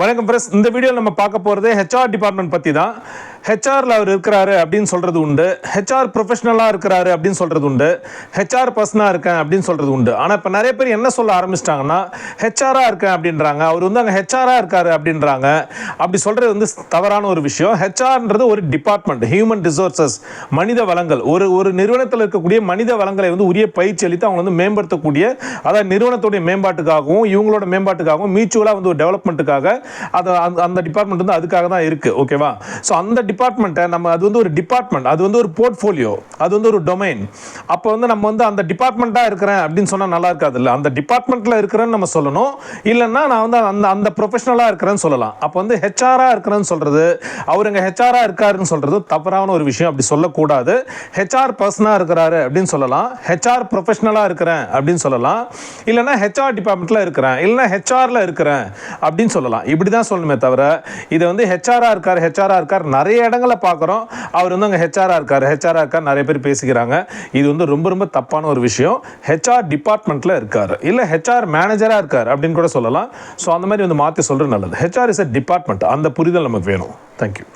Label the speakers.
Speaker 1: வணக்கம் பிரஸ். இந்த வீடியோவில் நம்ம பார்க்க போகிறது ஹெச்ஆர் டிபார்ட்மெண்ட் பற்றி தான். ஹெச்ஆரில் அவர் இருக்கிறாரு அப்படின்னு சொல்கிறது உண்டு, ஹெச்ஆர் ப்ரொஃபஷனலாக இருக்கிறாரு அப்படின்னு சொல்கிறது உண்டு, ஹெச்ஆர் பர்சனாக இருக்கேன் அப்படின்னு சொல்கிறது உண்டு. ஆனால் இப்போ நிறைய பேர் என்ன சொல்ல ஆரம்பிச்சிட்டாங்கன்னா ஹெச்ஆராக இருக்கேன் அப்படின்றாங்க, அவர் வந்து அங்கே ஹெச்ஆராக இருக்காரு அப்படின்றாங்க. அப்படி சொல்கிறது வந்து தவறான ஒரு விஷயம். ஹெச்ஆர்ன்றது ஒரு டிபார்ட்மெண்ட், ஹியூமன் ரிசோர்சஸ், மனித வளங்கள். ஒரு நிறுவனத்தில் இருக்கக்கூடிய மனித வளங்களை வந்து உரிய பயிற்சி அளித்து அவங்க வந்து மேம்படுத்தக்கூடிய, அதாவது நிறுவனத்துடைய மேம்பாட்டுக்காகவும் இவங்களோட மேம்பாட்டுக்காகவும் மியூச்சுவலாக வந்து ஒரு டெவலப்மெண்ட்டுக்காக அந்த டிபார்ட்மெண்ட் வந்து அதுக்காக தான் இருக்கு. ஓகேவா? ஸோ அந்த டிபார்ட்மெண்ட்டை நம்ம, அது வந்து ஒரு டிபார்ட்மெண்ட், அது வந்து ஒரு போர்ட்ஃபோலியோ, அது வந்து ஒரு டொமைன். அப்போ வந்து நம்ம வந்து அந்த டிபார்ட்மெண்ட்டாக இருக்கிறேன் அப்படின்னு சொன்னால் நல்லா இருக்காது. இல்லை, அந்த டிபார்ட்மெண்ட்டில் இருக்கிறேன்னு நம்ம சொல்லணும். இல்லைன்னா நான் வந்து அந்த ப்ரொஃபஷனலாக இருக்கிறேன்னு சொல்லலாம். அப்போ வந்து ஹெச்ஆராக இருக்கிறேன்னு சொல்றது, அவர் எங்கள் ஹெச்ஆராக இருக்காருன்னு சொல்றது தவறான ஒரு விஷயம். அப்படி சொல்லக்கூடாது. ஹெச்ஆர் பர்சனாக இருக்கிறாரு அப்படின்னு சொல்லலாம், ஹெச்ஆர் ப்ரொஃபஷனலாக இருக்கிறேன் அப்படின்னு சொல்லலாம், இல்லைன்னா ஹெச்ஆர் டிபார்ட்மெண்ட்டில் இருக்கிறேன், இல்லைன்னா ஹெச்ஆரில் இருக்கிறேன் அப்படின்னு சொல்லலாம். இப்படி தான் சொல்லணுமே தவிர இதை வந்து ஹெச்ஆராக இருக்கார் நிறைய இடங்களை பார்க்குறோம். அவர் வந்து அங்கே ஹெச்ஆராக இருக்கார் நிறைய பேர் பேசிக்கிறாங்க. இது வந்து ரொம்ப ரொம்ப தப்பான ஒரு விஷயம். ஹெச்ஆர் டிபார்ட்மெண்ட்டில் இருக்கார், இல்லை ஹெச்ஆர் மேனேஜராக இருக்கார் அப்படின்னு கூட சொல்லலாம். ஸோ அந்த மாதிரி வந்து மாற்றி சொல்கிறது நல்லது. HR is a department. அந்த புரிதல் நமக்கு வேணும். தேங்க்யூ.